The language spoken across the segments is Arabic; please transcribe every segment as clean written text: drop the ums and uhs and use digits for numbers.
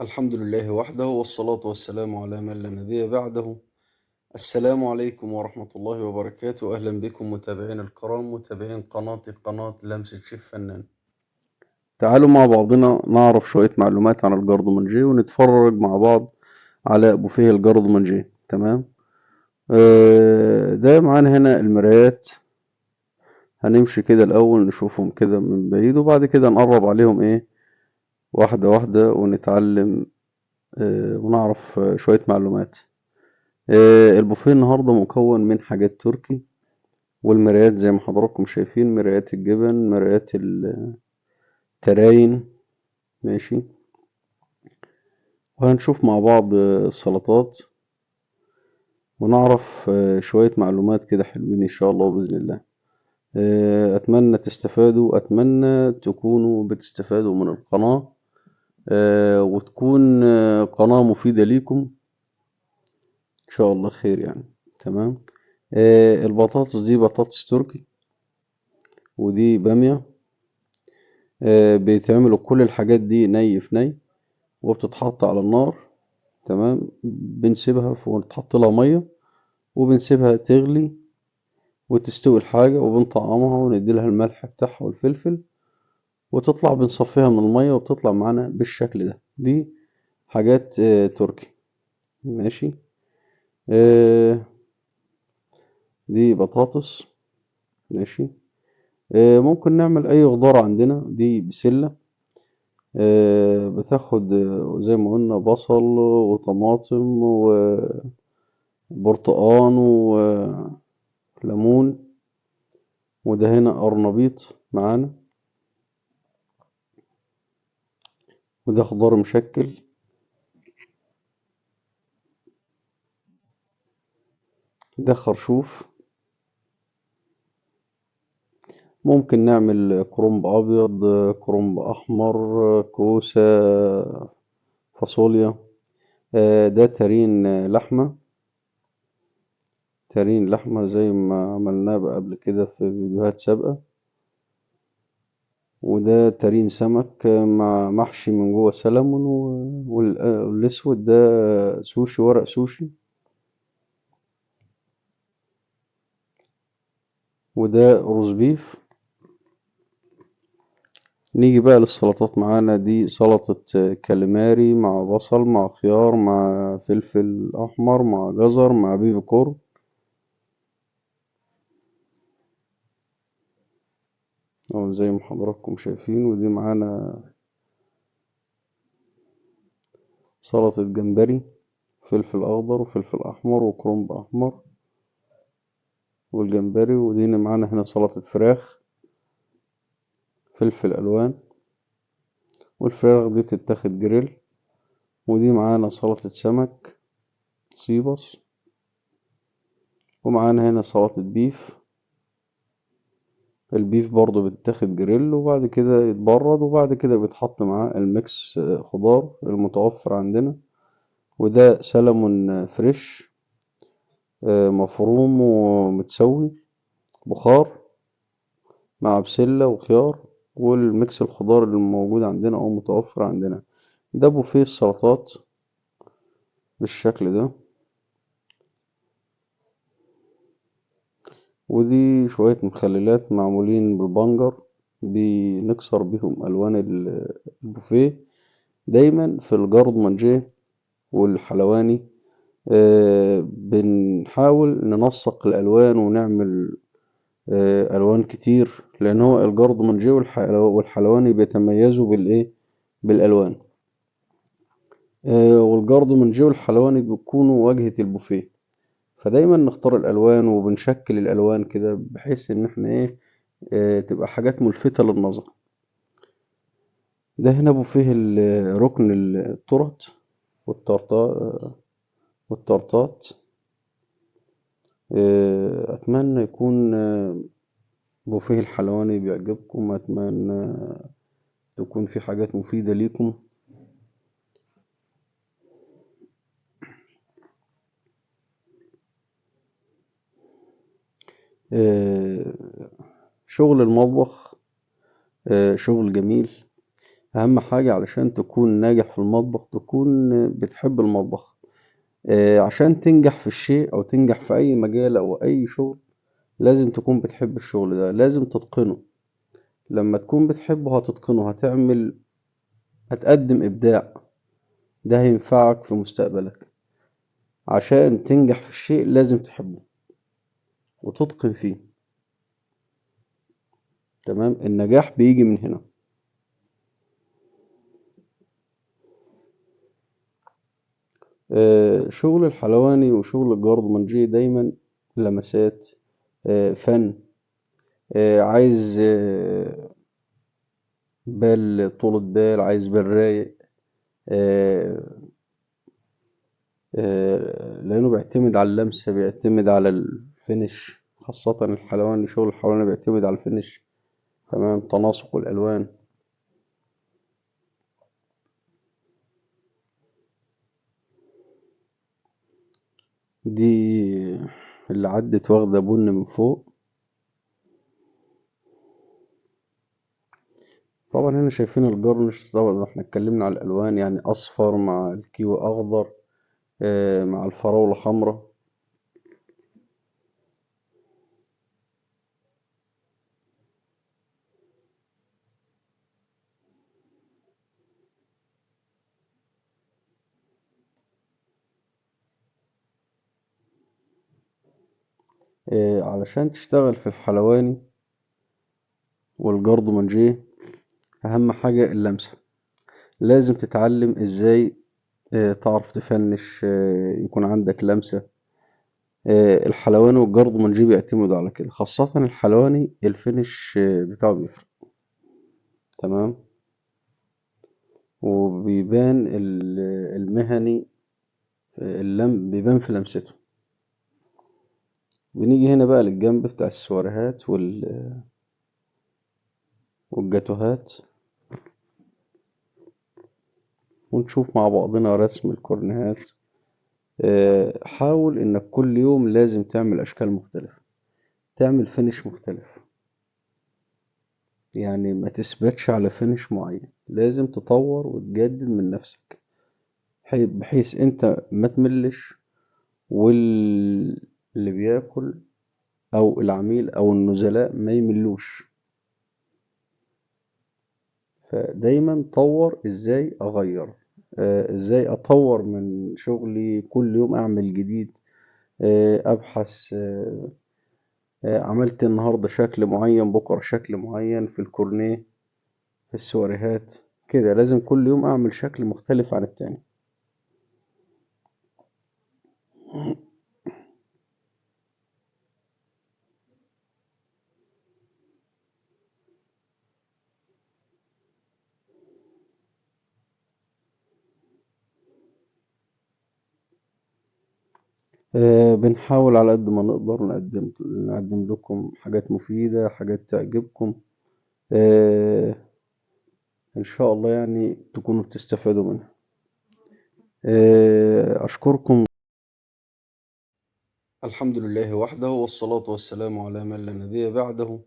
الحمد لله وحده والصلاة والسلام على من لا نبي بعده. السلام عليكم ورحمة الله وبركاته. أهلا بكم متابعين الكرام، متابعين قناة لمسة شيف فنان. تعالوا مع بعضنا نعرف شوية معلومات عن الجاردومانجيه ونتفرج مع بعض على بوفيه الجاردومانجيه. تمام. ده معانا هنا المرايات. هنمشي كده الأول نشوفهم كده من بعيد، وبعد كده نقرب عليهم إيه واحدة واحدة ونتعلم ونعرف شوية معلومات. البوفيه النهاردة مكون من حاجات تركي، والمرايات زي ما حضراتكم شايفين مرايات الجبن، مرايات التراين. ماشي. وهنشوف مع بعض السلطات ونعرف شوية معلومات كده حلوين إن شاء الله بإذن الله. أتمنى تستفادوا، أتمنى تكونوا بتستفادوا من القناة، وتكون قناة مفيدة ليكم إن شاء الله خير يعني. تمام. البطاطس دي بطاطس تركي، ودي بامية. بيتعملوا كل الحاجات دي ني في ني، وبتتحط على النار. تمام. بنسيبها ونتحط لها مية، وبنسيبها تغلي وتستوي الحاجة، وبنطعمها وندي لها الملح بتاعها والفلفل، وتطلع بنصفيها من المية وبتطلع معانا بالشكل ده. دي حاجات تركي. ماشي. آه، دي بطاطس. ماشي. ممكن نعمل أي خضار عندنا. دي بسلة. بتاخد زي ما قلنا بصل وطماطم وبرتقان وليمون، وده هنا قرنبيط معانا، وده خضار مشكل. ده خرشوف. ممكن نعمل كرنب أبيض، كرنب أحمر، كوسة، فاصوليا. ده تارين لحمة. تارين لحمة زي ما عملناه بقى قبل كده في فيديوهات سابقة. وده تارين سمك مع محشي من جوه سلمون، والأسود ده سوشي، ورق سوشي. وده روز بيف. نيجي بقى للسلطات. معانا دي سلطة كاليماري مع بصل مع خيار مع فلفل أحمر مع جزر مع بيبي كورن. أو زي ما حضراتكم شايفين. ودي معانا سلطة جمبري، فلفل أخضر وفلفل أحمر وكرنب أحمر والجمبري. ودي معانا هنا سلطة فراخ، فلفل ألوان، والفراخ دي بتتاخد جريل. ودي معانا سلطة سمك صيبس. ومعانا هنا سلطة بيف. البيف برضو بيتاخد جريل وبعد كده يتبرد، وبعد كده بيتحط معاه الميكس خضار المتوفر عندنا. وده سلمون فريش، مفروم ومتسوي بخار مع بسلة وخيار، والميكس الخضار اللي موجود عندنا أو متوفر عندنا. ده بوفيه السلطات بالشكل ده. ودي شوية مخللات معمولين بالبنجر، بنكسر بيهم ألوان البوفيه. دايما في الجارد مانجيه والحلواني بنحاول ننسق الألوان ونعمل ألوان كتير، لأن هو الجارد مانجيه والحلواني بيتميزوا بالإيه؟ بالألوان. والجارد مانجيه والحلواني بيكونوا واجهة البوفيه. فدايما نختار الألوان وبنشكل الألوان كده بحيث إن احنا إيه تبقى حاجات ملفتة للنظر. ده هنا بوفيه ركن التورت والتورتات. أتمنى يكون بوفيه الحلواني بيعجبكم. أتمنى تكون في حاجات مفيدة ليكم. شغل المطبخ شغل جميل. أهم حاجة علشان تكون ناجح في المطبخ تكون بتحب المطبخ. عشان تنجح في الشيء أو تنجح في أي مجال أو أي شغل لازم تكون بتحب الشغل ده، لازم تتقنه. لما تكون بتحبه هتتقنه، هتقدم إبداع، ده هينفعك في مستقبلك. عشان تنجح في الشيء لازم تحبه وتتقن فيه. تمام، النجاح بيجي من هنا. شغل الحلواني وشغل الجاردمانجي دايما لمسات، فن، عايز طولة بال، عايز بال رايق. آه، لأنه بيعتمد على اللمسة، بيعتمد على الفينش، خاصة الحلواني. شغل الحلواني بيعتمد على الفينش. تمام، تناسق الألوان. دي اللي عدت واخدة بن من فوق. طبعا هنا شايفين الجرنش. طبعا احنا اتكلمنا على الألوان، يعني أصفر مع الكيوي أخضر، مع الفراولة حمراء. علشان تشتغل في الحلواني والجاردومانجيه أهم حاجة اللمسة. لازم تتعلم ازاي تعرف تفنش، يكون عندك لمسة. الحلواني والجاردومانجيه بيعتمدوا على كده، خاصة الحلواني الفينش بتاعه بيفرق. تمام، وبيبان المهني، بيبان في لمسته. بنيجي هنا بقى للجنب بتاع السواريهات والجاتوهات، ونشوف مع بعضنا رسم الكورنيهات. حاول انك كل يوم لازم تعمل اشكال مختلفة، تعمل فينش مختلف. يعني ما تثبتش على فينش معين، لازم تطور وتجدد من نفسك، بحيث انت ما تملش، واللي بياكل او العميل او النزلاء ما يملوش. فدايما طور ازاي اغير، ازاي اطور من شغلي، كل يوم اعمل جديد. ابحث، عملت النهاردة شكل معين، بكرة شكل معين في الكورنيه، في السواريهات. كده لازم كل يوم اعمل شكل مختلف عن التاني. بنحاول على قد ما نقدر نقدم لكم حاجات مفيدة، حاجات تعجبكم. آه، إن شاء الله يعني تكونوا بتستفادوا منها. أشكركم. الحمد لله وحده، والصلاة والسلام على من لا نبي بعده.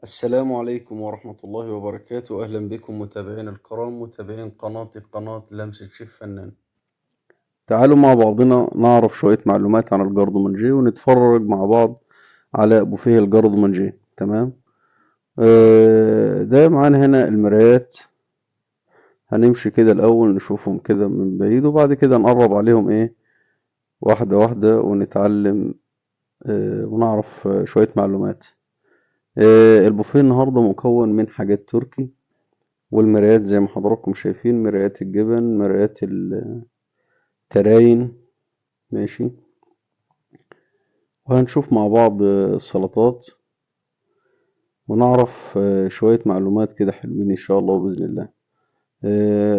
السلام عليكم ورحمة الله وبركاته. أهلا بكم متابعين الكرام، متابعين قناة لمسة شيف فنان. تعالوا مع بعضنا نعرف شوية معلومات عن الجاردومانجيه، ونتفرج مع بعض على بوفيه الجاردومانجيه. تمام. ده معانا هنا المرايات. هنمشي كده الأول نشوفهم كده من بعيد، وبعد كده نقرب عليهم إيه، واحدة واحدة، ونتعلم ونعرف شوية معلومات. البوفيه النهاردة مكون من حاجات تركي، والمرايات زي ما حضراتكم شايفين، مرايات الجبن، مرايات التراين. ماشي. وهنشوف مع بعض السلطات، ونعرف شوية معلومات كده حلوين إن شاء الله بإذن الله.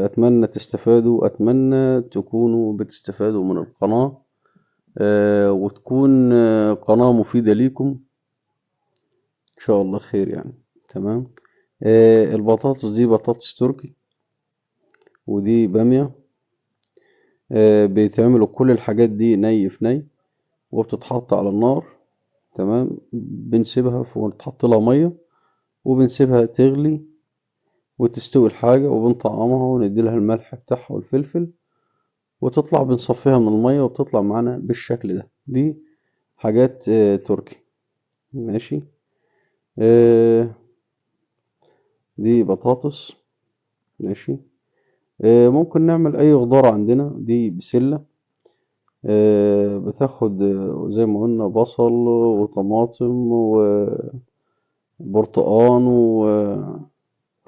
أتمنى تستفادوا، أتمنى تكونوا بتستفادوا من القناة، وتكون قناة مفيدة ليكم إن شاء الله، خير يعني. تمام. البطاطس دي بطاطس تركي، ودي بامية. بيتعملوا كل الحاجات دي ني في ني، وبتتحط على النار. تمام، بنسيبها ونتحط لها مية، وبنسيبها تغلي وتستوي الحاجة وبنطعمها ونديلها الملح بتاعها والفلفل، وتطلع بنصفيها من المية وبتطلع معانا بالشكل ده. دي حاجات تركي. ماشي. آه، دي بطاطس. ماشي. ممكن نعمل أي خضار عندنا. دي بسلة. بتاخد زي ما قلنا بصل وطماطم وبرتقان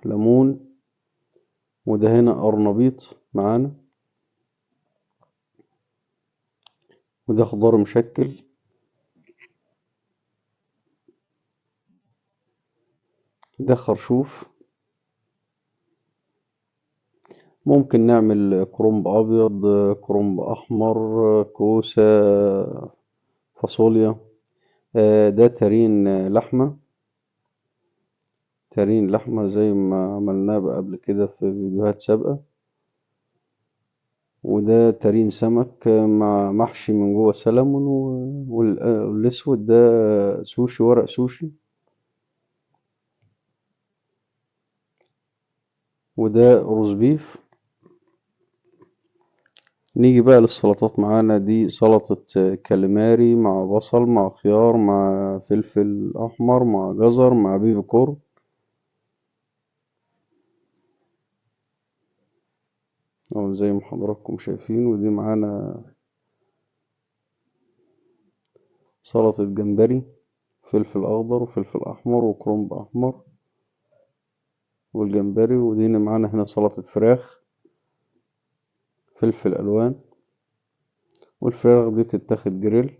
وليمون، وده هنا قرنبيط معانا، وده خضار مشكل. ده خرشوف. ممكن نعمل كرنب أبيض، كرنب أحمر، كوسة، فاصوليا. ده تارين لحمة. تارين لحمة زي ما عملناه بقى قبل كده في فيديوهات سابقة. وده تارين سمك مع محشي من جوه سلمون، والأسود ده سوشي، ورق سوشي. وده روز بيف. نيجي بقى للسلطات معانا. دي سلطة كاليماري مع بصل مع خيار مع فلفل أحمر مع جزر مع بيبي كورن. أو زي ما حضراتكم شايفين. ودي معانا سلطة جمبري، فلفل أخضر وفلفل أحمر وكرنب أحمر والجمبري. ودي معانا هنا سلطة فراخ، فلفل ألوان، والفراخ دي بتتاخد جريل.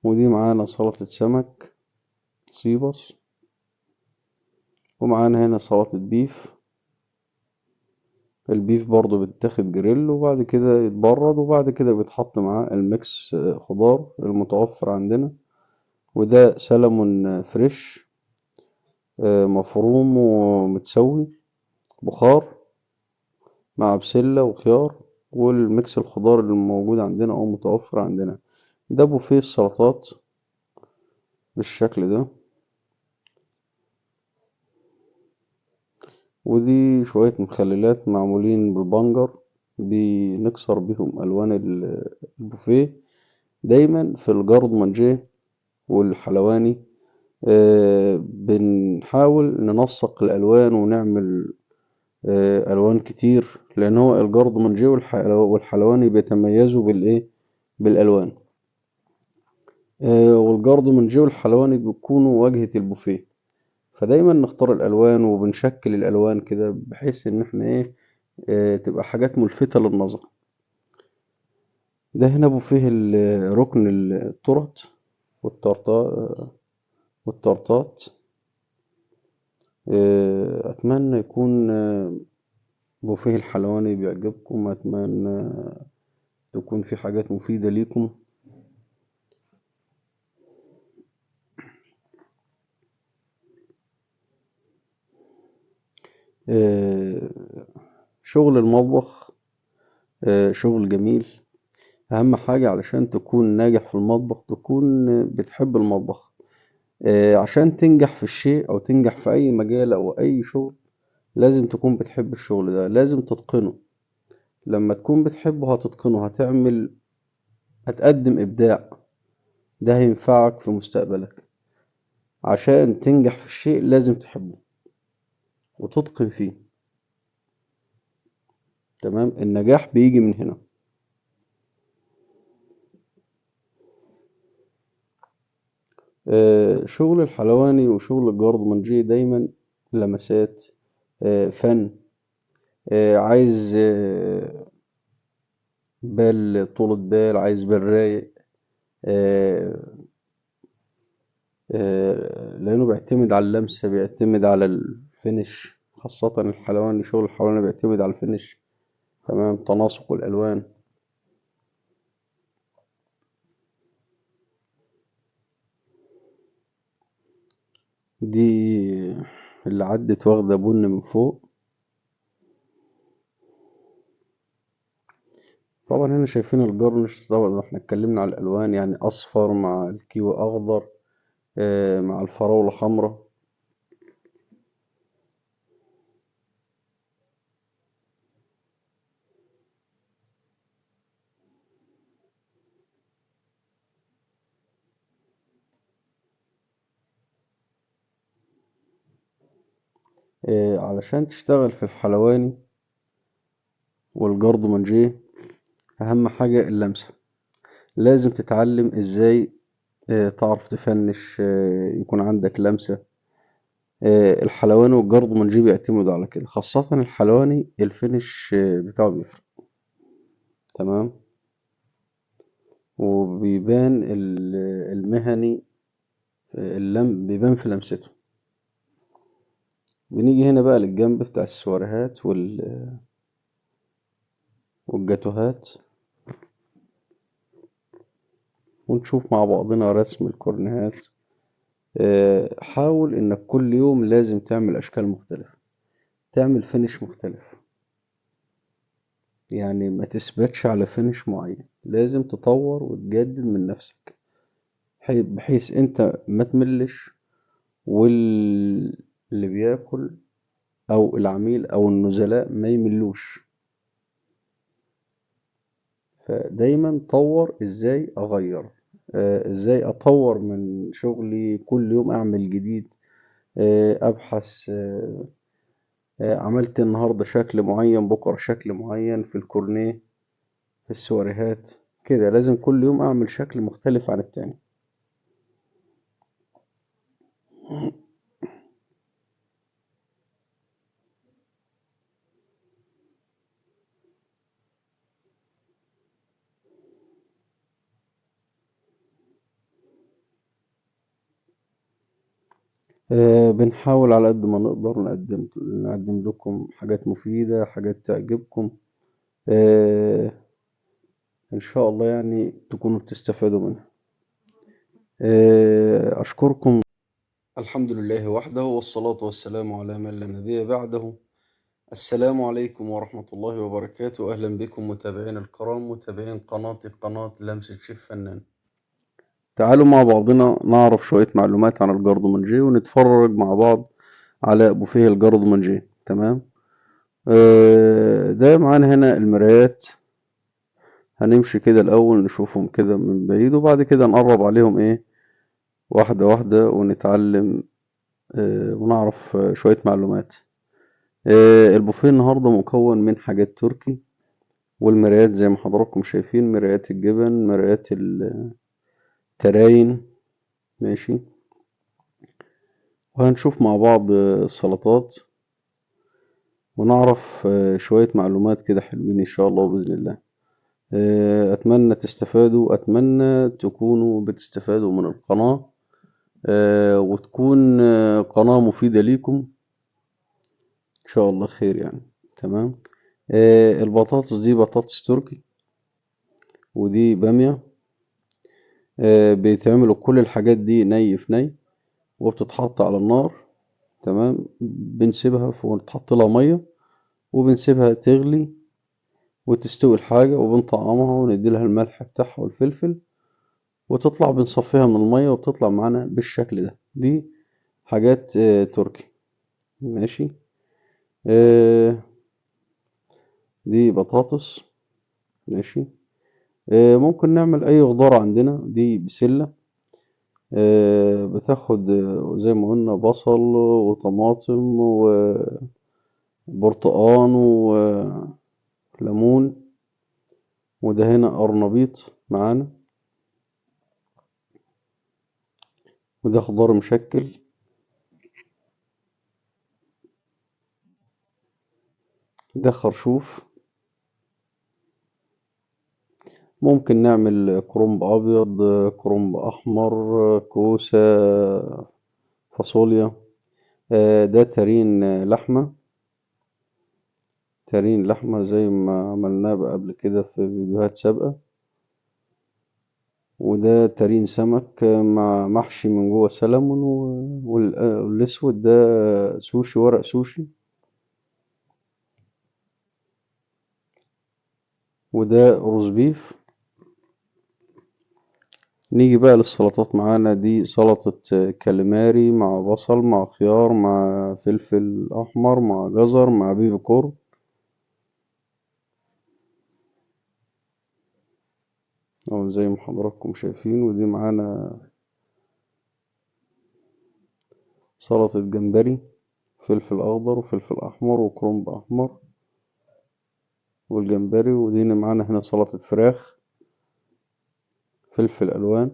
ودي معانا سلطة سمك سيبس. ومعانا هنا سلطة بيف. البيف برضو بتتاخد جريل وبعد كده يتبرد، وبعد كده بيتحط معاه الميكس خضار المتوفر عندنا. وده سلمون فريش مفروم ومتسوي بخار مع بسلة وخيار، والميكس الخضار اللي موجود عندنا أو متوفر عندنا. ده بوفيه السلطات بالشكل ده. ودي شوية مخللات معمولين بالبنجر، بنكسر بيهم ألوان البوفيه. دايما في الجارد مانجيه والحلواني بنحاول ننسق الألوان ونعمل ألوان كتير، لأن هو الجارد مانجيه والحلواني بيتميزوا بالإيه؟ بالألوان. والجارد مانجيه والحلواني بيكونوا واجهة البوفيه. فدايما نختار الألوان وبنشكل الألوان كده بحيث إن احنا إيه تبقى حاجات ملفتة للنظر. ده هنا بوفيه ركن التورت والتورتات. أتمنى يكون بوفيه الحلواني بيعجبكم. أتمنى تكون في حاجات مفيدة ليكم. آه، شغل المطبخ شغل جميل. أهم حاجة علشان تكون ناجح في المطبخ تكون بتحب المطبخ. عشان تنجح في الشيء أو تنجح في أي مجال أو أي شغل لازم تكون بتحب الشغل ده، لازم تتقنه. لما تكون بتحبه هتتقنه، هتقدم إبداع. ده هينفعك في مستقبلك. عشان تنجح في الشيء لازم تحبه وتتقن فيه. تمام. النجاح بيجي من هنا. شغل الحلواني وشغل الجاردمانجي دايما لمسات فن. عايز بال طولة بال، عايز بال رايق. آه، لأنه بيعتمد على اللمسة، بيعتمد على الفينش. خاصة الحلواني، شغل الحلواني بيعتمد على الفينش. تمام. تناسق الألوان. دي اللي عدت واخدة بن من فوق. طبعا هنا شايفين الجرنش. طبعا احنا اتكلمنا على الألوان، يعني أصفر مع الكيوي أخضر مع الفراولة حمراء. علشان تشتغل في الحلواني والجرد مانجيه، أهم حاجة اللمسة. لازم تتعلم ازاي تعرف تفنش، يكون عندك لمسة. الحلواني والجرد مانجيه بيعتمدوا على كده، خاصة الحلواني الفينش بتاعه بيفرق. تمام. وبيبان المهني، بيبان في لمسته. بنيجي هنا بقى للجنب بتاع السواريهات والجاتوهات، ونشوف مع بعضنا رسم الكورنيهات. حاول انك كل يوم لازم تعمل اشكال مختلفة، تعمل فينش مختلف. يعني ما تثبتش على فينش معين، لازم تطور وتجدد من نفسك، بحيث انت ما تملش، واللي بياكل او العميل او النزلاء ما يملوش. فدايما طور ازاي اغير، ازاي اطور من شغلي، كل يوم اعمل جديد. ابحث، عملت النهارده شكل معين، بكره شكل معين في الكورنيه، في السواريهات. كده لازم كل يوم اعمل شكل مختلف عن التاني. بنحاول على قد ما نقدر نقدم لكم حاجات مفيدة، حاجات تعجبكم. آه، إن شاء الله يعني تكونوا بتستفادوا منها. أشكركم. الحمد لله وحده، والصلاة والسلام على من لا نبي بعده. السلام عليكم ورحمة الله وبركاته. أهلا بكم متابعين الكرام، متابعين قناة لمسة شيف فنان. تعالوا مع بعضنا نعرف شوية معلومات عن الجرد مانجيه، ونتفرج مع بعض على بوفيه الجرد مانجيه. تمام. ده معانا هنا المرايات. هنمشي كده الأول نشوفهم كده من بعيد، وبعد كده نقرب عليهم إيه، واحدة واحدة، ونتعلم ونعرف شوية معلومات. البوفيه النهاردة مكون من حاجات تركي، والمرايات زي ما حضراتكم شايفين، مرايات الجبن، مرايات التراين. ماشي. وهنشوف مع بعض السلطات، ونعرف شوية معلومات كده حلوين إن شاء الله بإذن الله. أتمنى تستفادوا، أتمنى تكونوا بتستفادوا من القناة، وتكون قناة مفيدة ليكم إن شاء الله، خير يعني. تمام. البطاطس دي بطاطس تركي، ودي بامية. بيتعملوا كل الحاجات دي ني في ني، وبتتحط على النار. تمام. بنسيبها ونتحط لها مية، وبنسيبها تغلي وتستوي الحاجة، وبنطعمها ونديلها الملح بتاعها والفلفل، وتطلع بنصفيها من المية، وبتطلع معانا بالشكل ده. دي حاجات تركي. ماشي. آه، دي بطاطس. ماشي. ممكن نعمل أي خضار عندنا. دي بسلة. بتاخد زي ما قلنا بصل وطماطم وبرتقان وليمون. وده هنا قرنبيط معانا، وده خضار مشكل. ده خرشوف. ممكن نعمل كرنب أبيض، كرنب أحمر، كوسة، فاصوليا. ده تارين لحمة، تارين لحمة زي ما عملناه بقى قبل كده في فيديوهات سابقة. وده تارين سمك مع محشي من جوه سلمون، والأسود ده سوشي، ورق سوشي. وده روز بيف. نيجي بقى للسلطات معانا. دي سلطة كاليماري مع بصل مع خيار مع فلفل أحمر مع جزر مع بيبي كورن. أو زي ما حضراتكم شايفين. ودي معانا سلطة جمبري فلفل أخضر وفلفل أحمر وكرنب أحمر والجمبري. ودي معانا هنا سلطة فراخ، فلفل ألوان،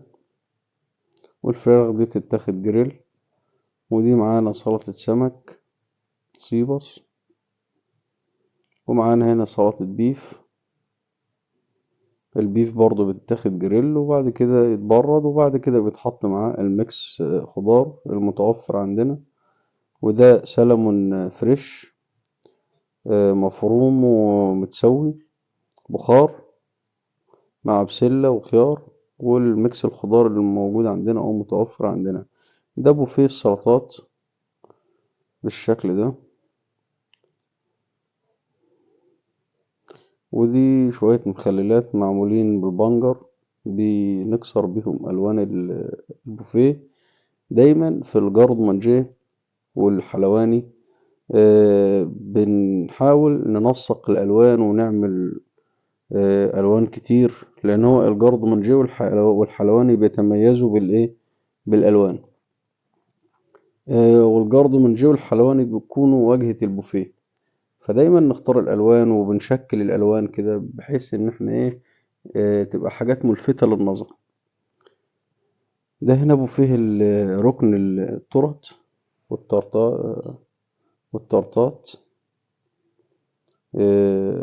والفراخ دي بتتاخد جريل. ودي معانا سلطة سمك سيبس، ومعانا هنا سلطة بيف. البيف برضو بتتاخد جريل وبعد كده يتبرد، وبعد كده بيتحط معاه الميكس خضار المتوفر عندنا. وده سلمون فريش مفروم ومتسوي بخار مع بسلة وخيار، والميكس الخضار اللي موجود عندنا أو متوفر عندنا. ده بوفيه السلطات بالشكل ده. ودي شوية مخللات معمولين بالبنجر، بنكسر بيهم ألوان البوفيه. دايما في الجارد مانجيه والحلواني بنحاول ننسق الألوان ونعمل ألوان كتير، لأن هو الجارد مانجيه والحلواني بيتميزوا بالإيه؟ بالألوان. والجارد مانجيه والحلواني بيكونوا واجهة البوفيه، فدايما نختار الألوان وبنشكل الألوان كده بحيث إن احنا إيه تبقى حاجات ملفتة للنظر. ده هنا بوفيه ركن التورت والتورتات.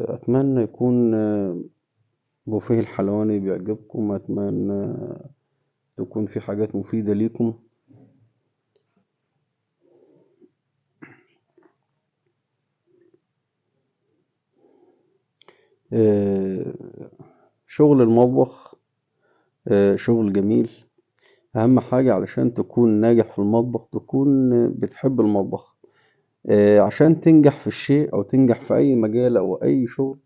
أتمنى يكون بوفيه الحلواني بيعجبكم، أتمنى تكون في حاجات مفيدة ليكم. آه، شغل المطبخ شغل جميل. أهم حاجة علشان تكون ناجح في المطبخ تكون بتحب المطبخ. عشان تنجح في الشيء أو تنجح في أي مجال أو أي شغل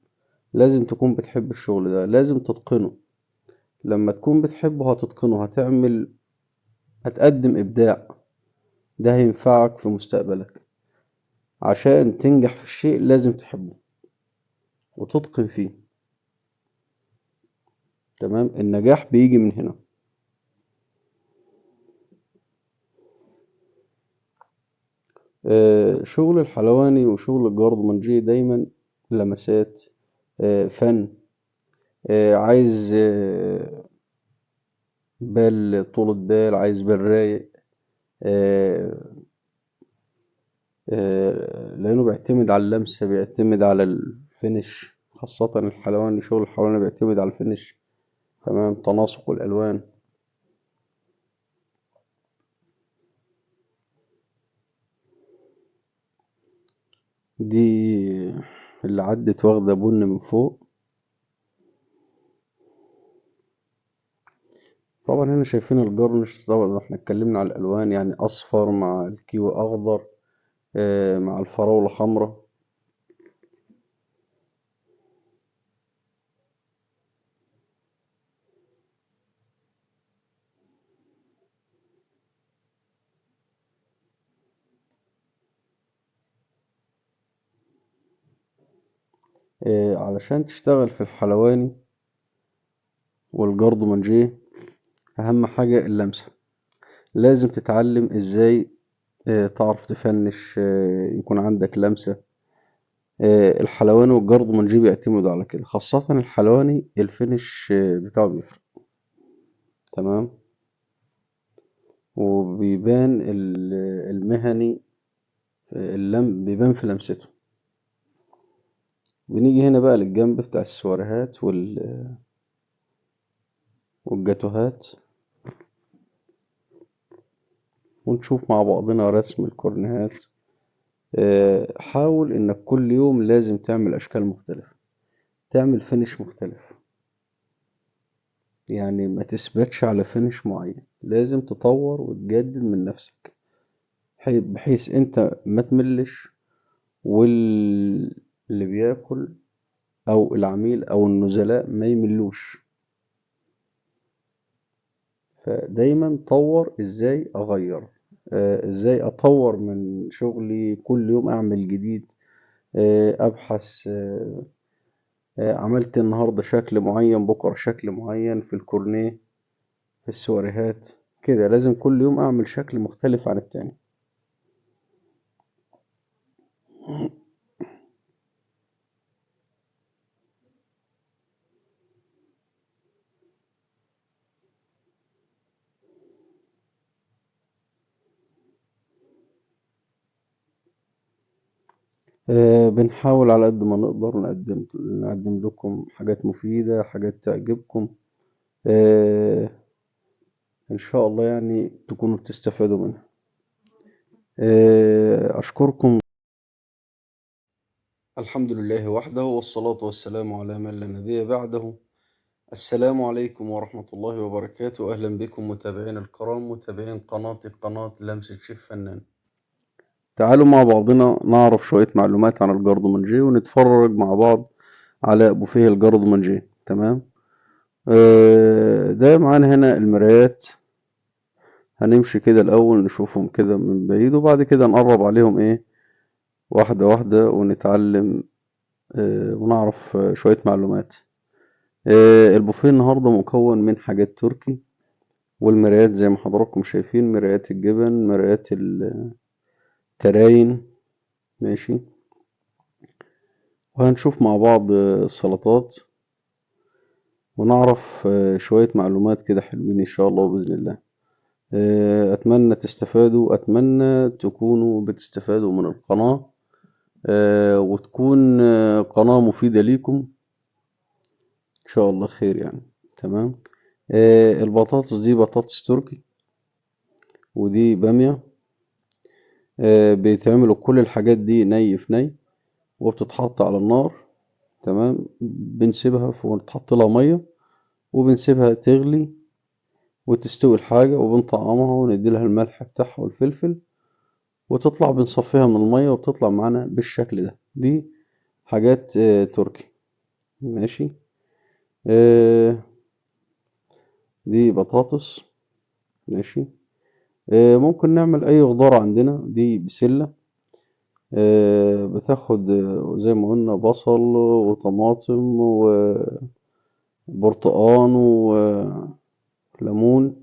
لازم تكون بتحب الشغل ده، لازم تتقنه. لما تكون بتحبه هتتقنه، هتقدم إبداع، ده هينفعك في مستقبلك. عشان تنجح في الشيء لازم تحبه وتتقن فيه. تمام، النجاح بيجي من هنا. شغل الحلواني وشغل الجاردمانجي دايما لمسات فن. عايز طولة بال، عايز بال رايق. آه، لأنه بيعتمد على اللمسة، بيعتمد على الفينش، خاصة الحلواني. شغل الحلواني بيعتمد على الفينش، تمام، تناسق الألوان. دي اللي عدت واخدة بن من فوق. طبعا هنا شايفين الجرنش. طبعا احنا اتكلمنا على الألوان، يعني أصفر مع الكيوي أخضر مع الفراولة حمراء. علشان تشتغل في الحلواني والجاردومانجيه أهم حاجة اللمسة. لازم تتعلم ازاي تعرف تفنش، يكون عندك لمسة. الحلواني والجاردومانجيه بيعتمدوا على كده، خاصة الحلواني الفينش بتاعه بيفرق. تمام، وبيبان المهني بيبان في لمسته. بنيجي هنا بقى للجنب بتاع السواريهات والجاتوهات، ونشوف مع بعضنا رسم الكورنيهات. حاول انك كل يوم لازم تعمل اشكال مختلفة، تعمل فينش مختلف. يعني ما تثبتش على فينش معين، لازم تطور وتجدد من نفسك بحيث انت ما تملش، واللي بياكل او العميل او النزلاء ما يملوش. فدايما طور ازاي اغير، ازاي اطور من شغلي، كل يوم اعمل جديد. ابحث، عملت النهاردة شكل معين بكرة شكل معين في الكورنيه، في السواريهات. كده لازم كل يوم اعمل شكل مختلف عن التاني. بنحاول على قد ما نقدر نقدم لكم حاجات مفيدة، حاجات تعجبكم. آه، إن شاء الله يعني تكونوا بتستفادوا منها. أشكركم. الحمد لله وحده، والصلاة والسلام على من لا نبي بعده. السلام عليكم ورحمة الله وبركاته. أهلا بكم متابعين الكرام، متابعين قناة لمسة شيف فنان. تعالوا مع بعضنا نعرف شوية معلومات عن الجاردومانجيه ونتفرج مع بعض على بوفيه الجاردومانجيه. تمام. ده معانا هنا المرايات. هنمشي كده الأول نشوفهم كده من بعيد، وبعد كده نقرب عليهم إيه واحدة واحدة ونتعلم ونعرف شوية معلومات. البوفيه النهاردة مكون من حاجات تركي، والمرايات زي ما حضراتكم شايفين، مرايات الجبن، مرايات التراين. ماشي. وهنشوف مع بعض السلطات، ونعرف شوية معلومات كده حلوين إن شاء الله بإذن الله. أتمنى تستفادوا، أتمنى تكونوا بتستفادوا من القناة، وتكون قناة مفيدة ليكم إن شاء الله خير يعني. تمام. البطاطس دي بطاطس تركي، ودي بامية. بيتعملوا كل الحاجات دي ني في ني، وبتتحط على النار. تمام. بنسيبها ونتحط لها مية، وبنسيبها تغلي وتستوي الحاجة، وبنطعمها وندي لها الملح بتاعها والفلفل، وتطلع بنصفيها من المية وبتطلع معانا بالشكل ده. دي حاجات تركي. ماشي. آه، دي بطاطس. ماشي. ممكن نعمل أي خضار عندنا. دي بسلة. بتاخد زي ما قلنا بصل وطماطم وبرتقان وليمون.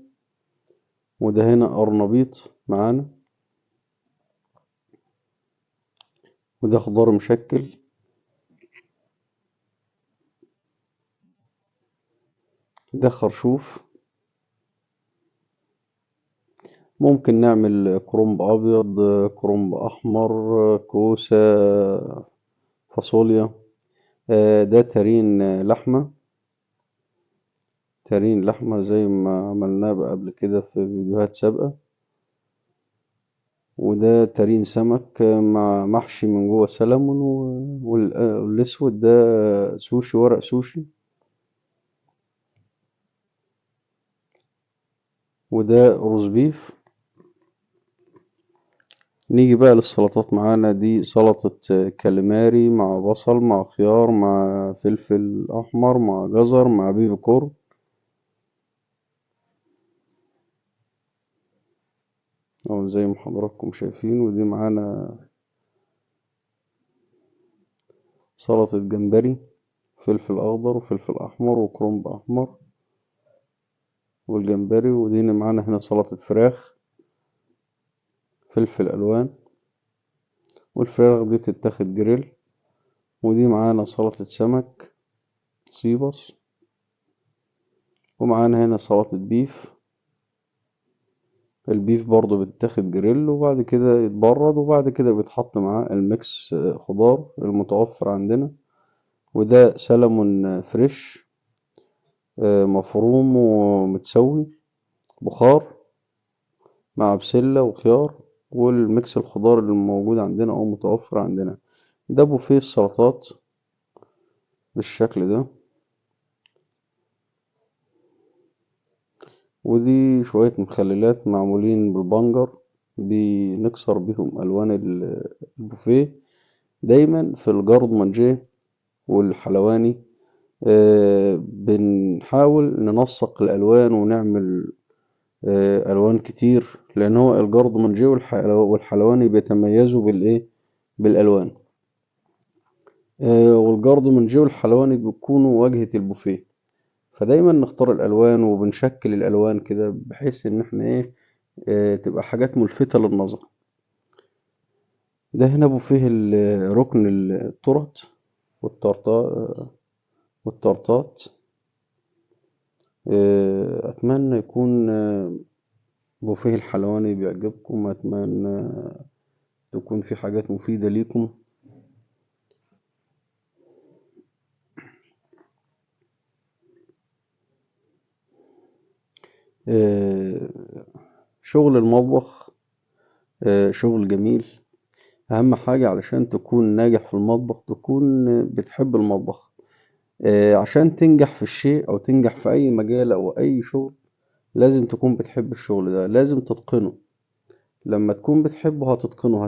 وده هنا قرنبيط معانا، وده خضار مشكل. ده خرشوف. ممكن نعمل كرنب أبيض، كرنب أحمر، كوسة، فاصوليا. ده تارين لحمة. تارين لحمة زي ما عملناه بقى قبل كده في فيديوهات سابقة. وده تارين سمك مع محشي من جوه سلمون، والأسود ده سوشي، ورق سوشي. وده روز بيف. نيجي بقى للسلطات. معانا دي سلطة كاليماري مع بصل مع خيار مع فلفل أحمر مع جزر مع بيبي كورن. أو زي ما حضراتكم شايفين. ودي معانا سلطة جمبري، فلفل أخضر وفلفل أحمر وكرنب أحمر والجمبري. ودي معانا هنا سلطة فراخ، فلفل ألوان، والفراخ دي بتتاخد جريل. ودي معانا سلطة سمك صيبس. ومعانا هنا سلطة بيف. البيف برضو بتتاخد جريل، وبعد كده يتبرد، وبعد كده بيتحط معاه الميكس خضار المتوفر عندنا. وده سلمون فريش، مفروم ومتسوي بخار مع بسلة وخيار، والميكس الخضار اللي موجود عندنا أو متوفر عندنا. ده بوفيه السلطات بالشكل ده. ودي شوية مخللات معمولين بالبنجر، بنكسر بيهم ألوان البوفيه. دايما في الجارد مانجيه والحلواني بنحاول ننسق الألوان ونعمل ألوان كتير، لأن هو الجارد مانجيه والحلواني بيتميزوا بالإيه؟ بالألوان. والجارد مانجيه والحلواني بيكونوا واجهة البوفيه. فدايما نختار الألوان وبنشكل الألوان كده بحيث إن احنا إيه تبقى حاجات ملفتة للنظر. ده هنا بوفيه ركن التورت والتورتات. أتمنى يكون بوفيه الحلواني بيعجبكم. أتمنى تكون في حاجات مفيدة ليكم. آه، شغل المطبخ شغل جميل. أهم حاجة علشان تكون ناجح في المطبخ تكون بتحب المطبخ. عشان تنجح في الشيء أو تنجح في أي مجال أو أي شغل لازم تكون بتحب الشغل ده، لازم تتقنه. لما تكون بتحبه هتتقنه،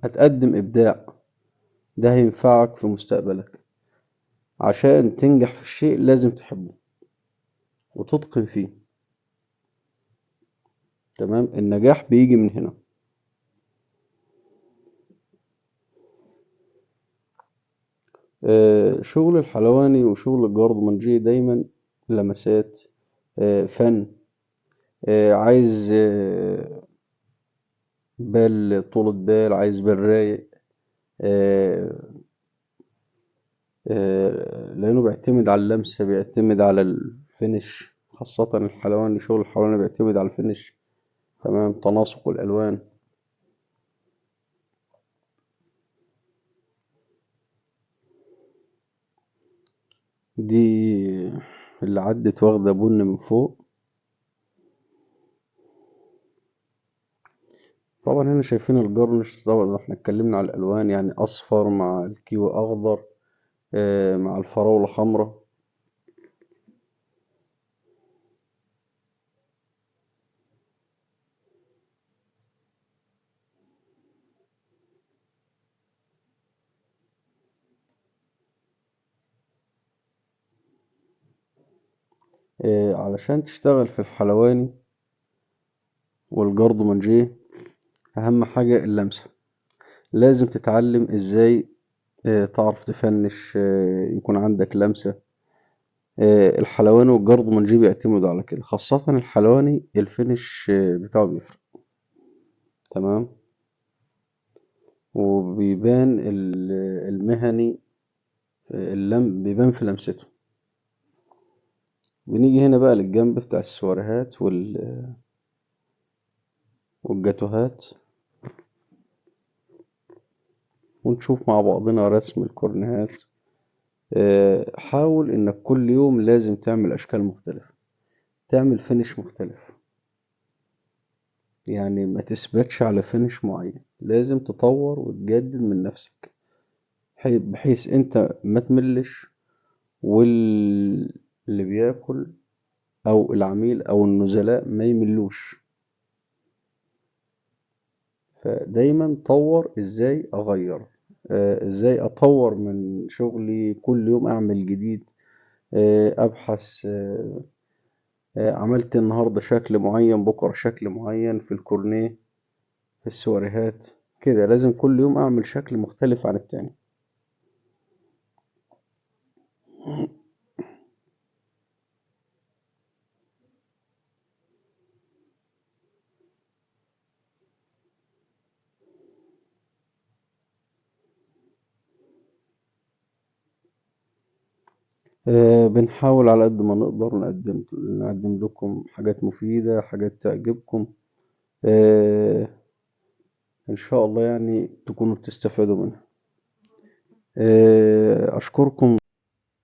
هتقدم إبداع، ده هينفعك في مستقبلك. عشان تنجح في الشيء لازم تحبه وتتقن فيه. تمام، النجاح بيجي من هنا. شغل الحلواني وشغل الجاردومانجي دايما لمسات، فن، عايز بال طولة بال، عايز بال رايق. آه، لأنه بيعتمد على اللمسة، بيعتمد على الفينش، خاصة الحلواني. شغل الحلواني بيعتمد على الفينش. تمام، تناسق الألوان. دي اللي عدت واخدة بن من فوق. طبعا هنا شايفين الجرنش. طبعا احنا اتكلمنا على الألوان، يعني أصفر مع الكيوي أخضر، مع الفراولة حمراء. علشان تشتغل في الحلواني والجاردومانجيه أهم حاجة اللمسة. لازم تتعلم ازاي تعرف تفنش، يكون عندك لمسة. الحلواني والجاردومانجي بيعتمدوا على كده، خاصة الحلواني الفينش بتاعه بيفرق. تمام، وبيبان المهني، بيبان في لمسته. بنيجي هنا بقى للجنب بتاع السواريهات والجاتوهات، ونشوف مع بعضنا رسم الكورنيهات. حاول انك كل يوم لازم تعمل اشكال مختلفة، تعمل فينش مختلف. يعني ما تثبتش على فينش معين، لازم تطور وتجدد من نفسك، بحيث انت ما تملش، واللي بياكل او العميل او النزلاء ما يملوش. فدايما طور ازاي اغير، ازاي اطور من شغلي، كل يوم اعمل جديد. ابحث، عملت النهارده شكل معين، بكره شكل معين في الكورنيه، في السواريهات. كده لازم كل يوم اعمل شكل مختلف عن التاني. بنحاول على قد ما نقدر نقدم لكم حاجات مفيدة، حاجات تعجبكم. آه، إن شاء الله يعني تكونوا بتستفادوا منها. أشكركم.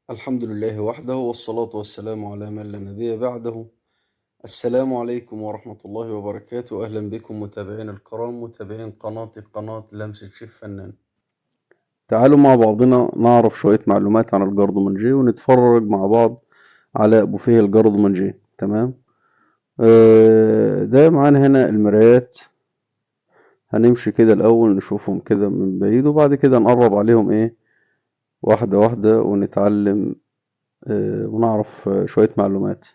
الحمد لله وحده، والصلاة والسلام على من لا نبي بعده. السلام عليكم ورحمة الله وبركاته. أهلا بكم متابعين الكرام، متابعين قناة لمسة شيف فنان. تعالوا مع بعضنا نعرف شوية معلومات عن الجاردومانجي، ونتفرج مع بعض على بوفيه الجاردومانجي. تمام. ده معانا هنا المرايات. هنمشي كده الأول نشوفهم كده من بعيد، وبعد كده نقرب عليهم إيه، واحدة واحدة، ونتعلم ونعرف شوية معلومات.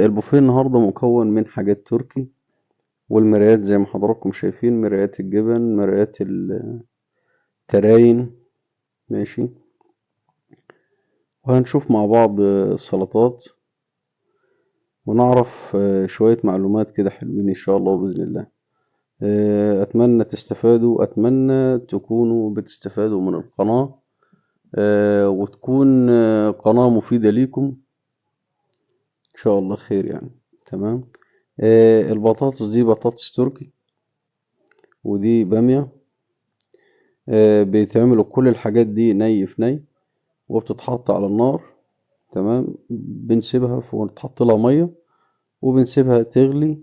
البوفيه النهاردة مكون من حاجات تركي، والمرايات زي ما حضراتكم شايفين، مرايات الجبن، مرايات التراين. ماشي. وهنشوف مع بعض السلطات، ونعرف شوية معلومات كده حلوين إن شاء الله بإذن الله. أتمنى تستفادوا، أتمنى تكونوا بتستفادوا من القناة، وتكون قناة مفيدة ليكم إن شاء الله، خير يعني. تمام. البطاطس دي بطاطس تركي، ودي بامية. بيتعملوا كل الحاجات دي ني في ني، وبتتحط على النار. تمام. بنسيبها تحط لها مية وبنسيبها تغلي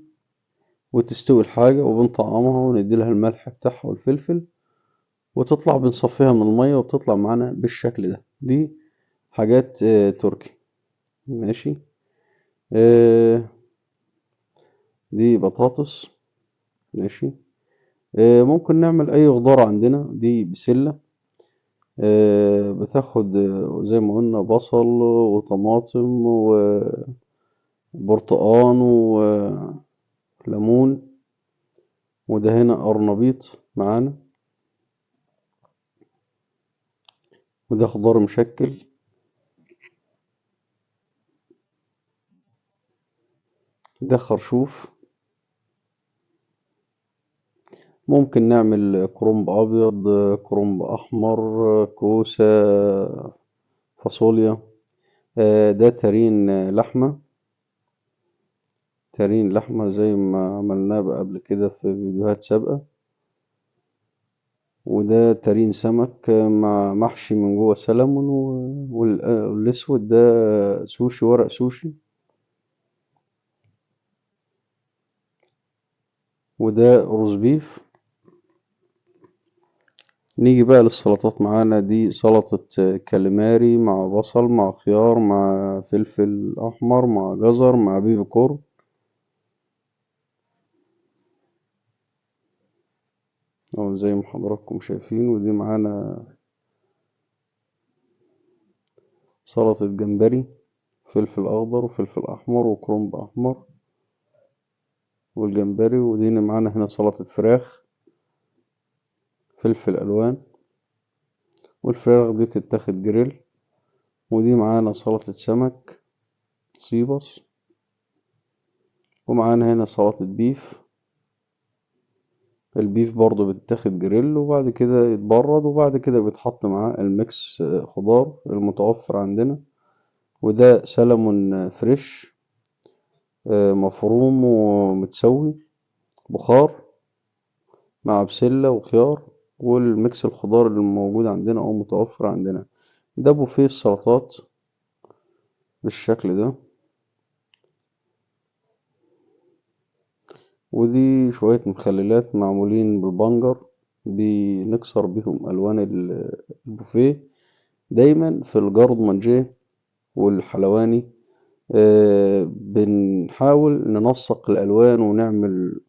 وتستوي الحاجة، وبنطعمها وندي لها الملح بتاعها والفلفل، وتطلع بنصفيها من المية وبتطلع معانا بالشكل ده. دي حاجات تركي. ماشي. آه، دي بطاطس. ماشي. ممكن نعمل أي خضار عندنا. دي بسلة. بتاخد زي ما قلنا بصل وطماطم وبرتقان وليمون، وده هنا قرنبيط معانا، وده خضار مشكل. ده خرشوف. ممكن نعمل كرنب أبيض، كرنب أحمر، كوسة، فاصوليا. ده تارين لحمة. تارين لحمة زي ما عملناه بقى قبل كده في فيديوهات سابقة. وده تارين سمك مع محشي من جوه سلمون، والأسود ده سوشي، ورق سوشي. وده روز بيف. نيجي بقى للسلطات معانا. دي سلطة كاليماري مع بصل مع خيار مع فلفل أحمر مع جزر مع بيبي كورن. أو زي ما حضراتكم شايفين. ودي معانا سلطة جمبري، فلفل أخضر وفلفل أحمر وكرنب أحمر والجمبري. ودي معانا هنا سلطة فراخ، فلفل ألوان، والفراخ دي بتتاخد جريل. ودي معانا سلطة سمك صيبس. ومعانا هنا سلطة بيف. البيف برضو بتتاخد جريل وبعد كده يتبرد، وبعد كده بيتحط معاه الميكس خضار المتوفر عندنا. وده سلمون فريش مفروم ومتسوي بخار مع بسلة وخيار، والميكس الخضار اللي موجود عندنا أو متوفر عندنا. ده بوفيه السلطات بالشكل ده. ودي شوية مخللات معمولين بالبنجر، بنكسر بيهم ألوان البوفيه. دايما في الجارد مانجيه والحلواني بنحاول ننسق الألوان ونعمل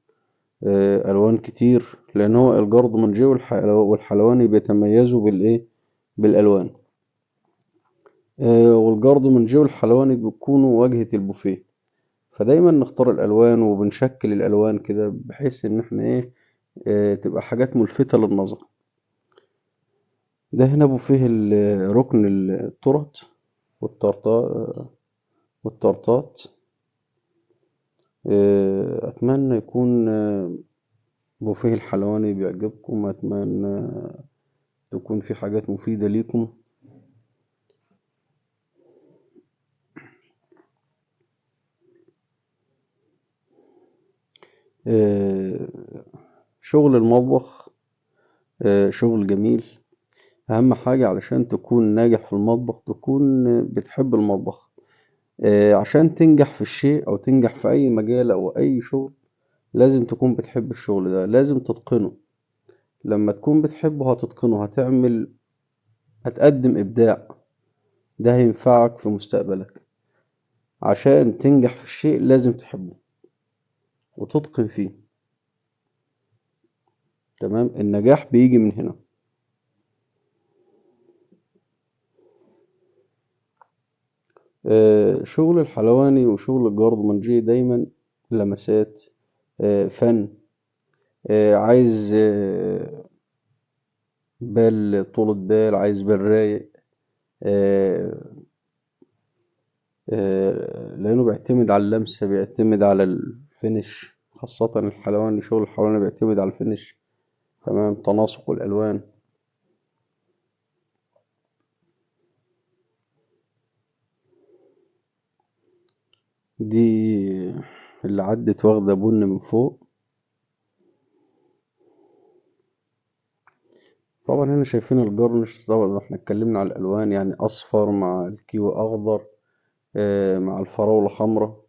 ألوان كتير، لأن هو الجارد مانجيه والحلواني بيتميزوا بالإيه؟ بالألوان. والجارد مانجيه والحلواني بيكونوا واجهة البوفيه. فدايما نختار الألوان وبنشكل الألوان كده بحيث إن احنا إيه تبقى حاجات ملفتة للنظر. ده هنا بوفيه ركن التورت والطرطات. أتمنى يكون بوفيه الحلواني بيعجبكم. أتمنى تكون في حاجات مفيدة ليكم. آه، شغل المطبخ شغل جميل. أهم حاجة علشان تكون ناجح في المطبخ تكون بتحب المطبخ. عشان تنجح في الشيء أو تنجح في أي مجال أو أي شغل لازم تكون بتحب الشغل ده، لازم تتقنه. لما تكون بتحبه هتتقنه، هتقدم إبداع. ده هينفعك في مستقبلك. عشان تنجح في الشيء لازم تحبه وتتقن فيه. تمام. النجاح بيجي من هنا. شغل الحلواني وشغل الجاردمانجي دايما لمسات فن. عايز طولة بال، عايز بال رايق. آه، لأنه بيعتمد على اللمسة، بيعتمد على الفينش. خاصة الحلواني، شغل الحلواني بيعتمد على الفينش. تمام. تناسق الألوان. دي اللي عدت واخدة بن من فوق. طبعا هنا شايفين الجرنش. طبعا احنا اتكلمنا على الألوان، يعني أصفر مع الكيوي أخضر مع الفراولة حمرا.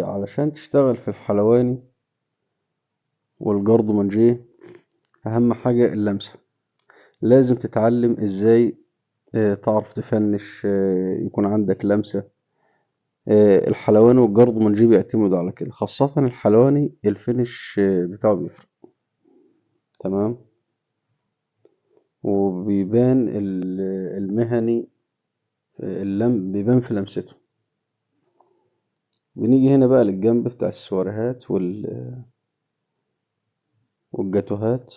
علشان تشتغل في الحلواني والجرد مانجيه، أهم حاجة اللمسة. لازم تتعلم ازاي تعرف تفنش، يكون عندك لمسة. الحلواني والجرد مانجيه بيعتمدوا على كده، خاصة الحلواني الفينش بتاعه بيفرق. تمام. وبيبان المهني، بيبان في لمسته. بنيجي هنا بقى للجنب بتاع السواريهات والجاتوهات،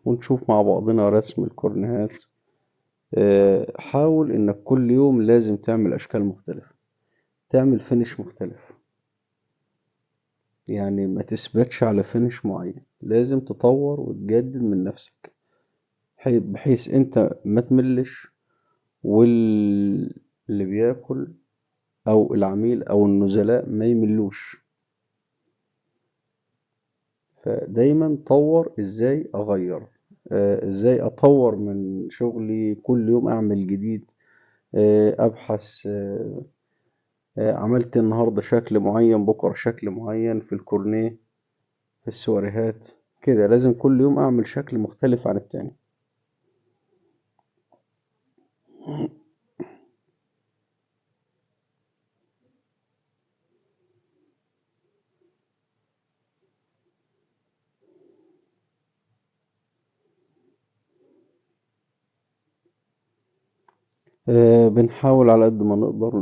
ونشوف مع بعضنا رسم الكورنيهات. حاول انك كل يوم لازم تعمل اشكال مختلفة، تعمل فينش مختلف. يعني ما تثبتش على فينش معين، لازم تطور وتجدد من نفسك، بحيث انت ما تملش، واللي بياكل او العميل او النزلاء ما يملوش. فدايما طور ازاي اغير، ازاي اطور من شغلي، كل يوم اعمل جديد. ابحث، عملت النهارده شكل معين، بكره شكل معين في الكورنيه، في السواريهات. كده لازم كل يوم اعمل شكل مختلف عن التاني. بنحاول على قد ما نقدر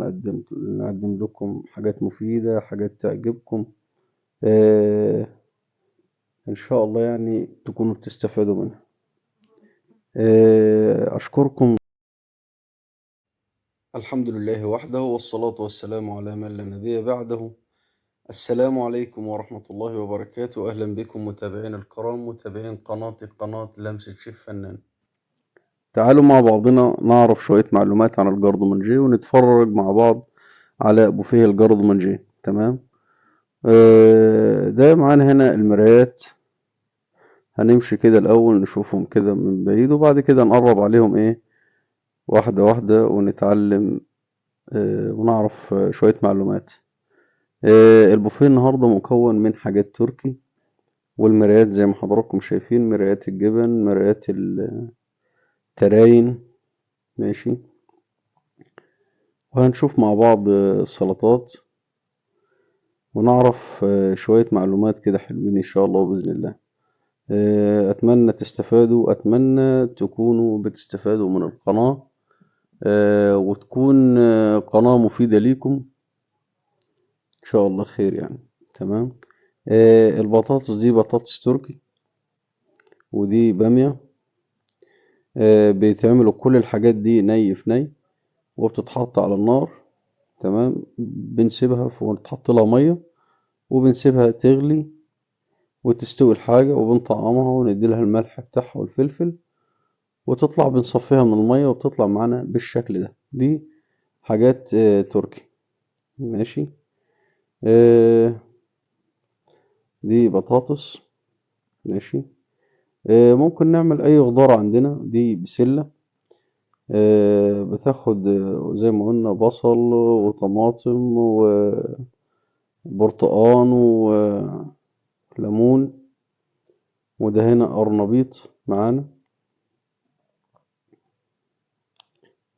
نقدم لكم حاجات مفيدة، حاجات تعجبكم. آه، إن شاء الله يعني تكونوا بتستفادوا منها. أشكركم. الحمد لله وحده، والصلاة والسلام على من لا نبي بعده. السلام عليكم ورحمة الله وبركاته. أهلا بكم متابعين الكرام، متابعين قناة لمسة شيف فنان. تعالوا مع بعضنا نعرف شوية معلومات عن الجرد منجيه، ونتفرج مع بعض على بوفيه الجرد منجيه. تمام. ده معانا هنا المرايات. هنمشي كده الأول نشوفهم كده من بعيد، وبعد كده نقرب عليهم إيه، واحدة واحدة، ونتعلم ونعرف شوية معلومات. البوفيه النهاردة مكون من حاجات تركي، والمرايات زي ما حضراتكم شايفين، مرايات الجبن، مرايات التراين. ماشي. وهنشوف مع بعض السلطات، ونعرف شوية معلومات كده حلوين إن شاء الله بإذن الله. أتمنى تستفادوا، أتمنى تكونوا بتستفادوا من القناة، وتكون قناة مفيدة ليكم إن شاء الله، خير يعني. تمام. البطاطس دي بطاطس تركي، ودي بامية. بيتعملوا كل الحاجات دي ني في ني، وبتتحط على النار. تمام. بنسيبها ونتحط لها مية، وبنسيبها تغلي وتستوي الحاجة، وبنطعمها وندي لها الملح بتاعها والفلفل، وتطلع بنصفيها من المية، وبتطلع معانا بالشكل ده. دي حاجات تركي. ماشي. آه، دي بطاطس. ماشي. ممكن نعمل أي خضار عندنا. دي بسلة، بتاخد زي ما قلنا بصل وطماطم وبرتقان وليمون. وده هنا قرنبيط معانا،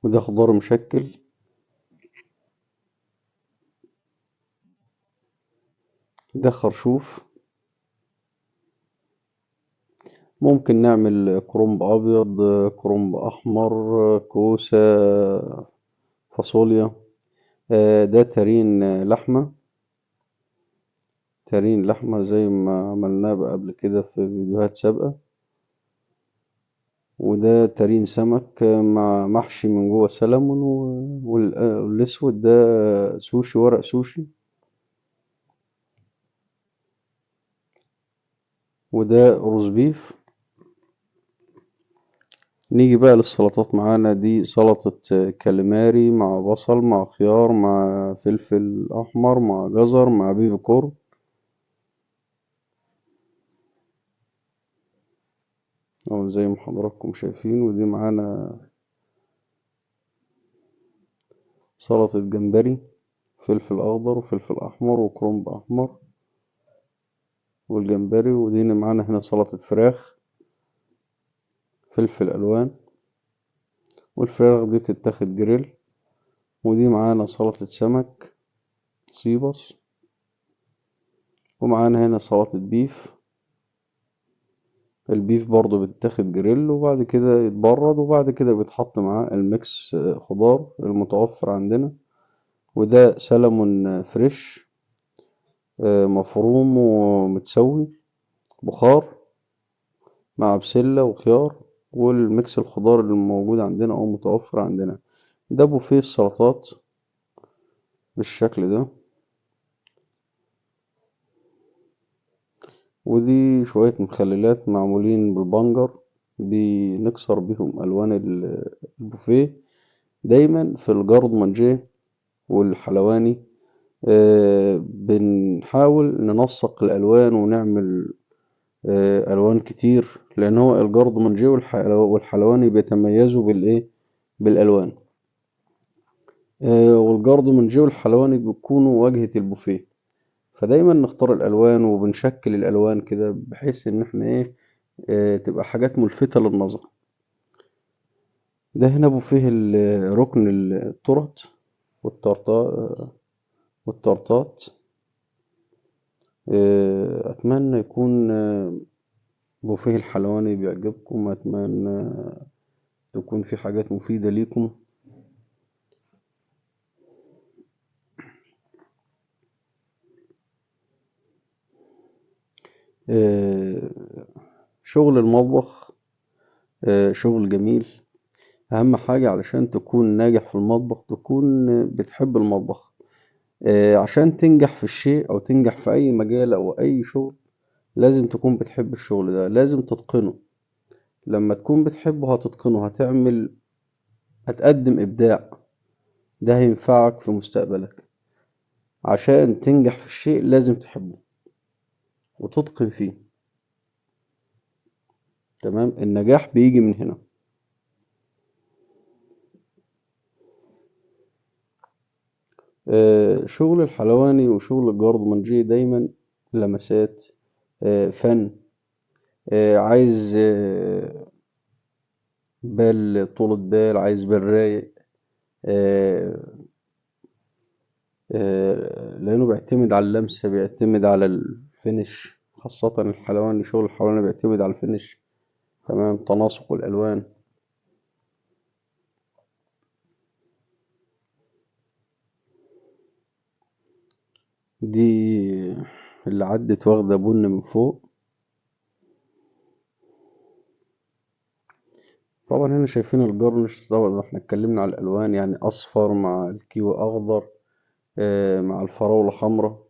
وده خضار مشكل. ده خرشوف. ممكن نعمل كرنب أبيض، كرنب أحمر، كوسة، فاصوليا. ده تارين لحمة، تارين لحمة زي ما عملناه بقى قبل كده في فيديوهات سابقة. وده تارين سمك مع محشي من جوه سلمون، والأسود ده سوشي، ورق سوشي. وده روز بيف. نيجي بقى للسلطات معانا. دي سلطة كاليماري مع بصل مع خيار مع فلفل أحمر مع جزر مع بيبي كورن. أو زي ما حضراتكم شايفين. ودي معانا سلطة جمبري، فلفل أخضر وفلفل أحمر وكرنب أحمر والجمبري. ودي معانا هنا سلطة فراخ، فلفل ألوان، والفراخ دي بتتاخد جريل. ودي معانا سلطة سمك سيبس. ومعانا هنا سلطة بيف. البيف برضو بيتاخد جريل وبعد كده يتبرد وبعد كده بيتحط معاه الميكس خضار المتوفر عندنا. وده سلمون فريش مفروم ومتسوي بخار مع بسلة وخيار والميكس الخضار اللي موجود عندنا أو متوفر عندنا. ده بوفيه السلطات بالشكل ده. ودي شوية مخللات معمولين بالبنجر بنكسر بيهم ألوان البوفيه. دايما في الجارد مانجيه والحلواني بنحاول ننسق الألوان ونعمل ألوان كتير، لأن هو الجارد مانجيه والحلواني بيتميزوا بالإيه؟ بالألوان. والجارد مانجيه والحلواني بيكونوا واجهة البوفيه. فدايما نختار الألوان وبنشكل الألوان كده بحيث إن احنا إيه تبقى حاجات ملفتة للنظر. ده هنا بوفيه ركن التورت والتورتات. أتمنى يكون بوفيه الحلواني بيعجبكم. أتمنى تكون في حاجات مفيدة ليكم. آه، شغل المطبخ شغل جميل. أهم حاجة علشان تكون ناجح في المطبخ تكون بتحب المطبخ. عشان تنجح في الشيء أو تنجح في أي مجال أو أي شغل لازم تكون بتحب الشغل ده، لازم تتقنه. لما تكون بتحبه هتتقنه، هتقدم إبداع. ده هينفعك في مستقبلك. عشان تنجح في الشيء لازم تحبه وتتقن فيه. تمام. النجاح بيجي من هنا. شغل الحلواني وشغل الجاردمانجي دايما لمسات فن. عايز بال طولة بال، عايز بال رايق. آه، لأنه بيعتمد على اللمسة، بيعتمد على الفينش. خاصة الحلواني، شغل الحلواني بيعتمد على الفينش. تمام. تناسق الألوان. دي اللي عدت واخدة بن من فوق. طبعا هنا شايفين الجرنش. طبعا احنا اتكلمنا على الألوان، يعني أصفر مع الكيوي أخضر مع الفراولة حمراء.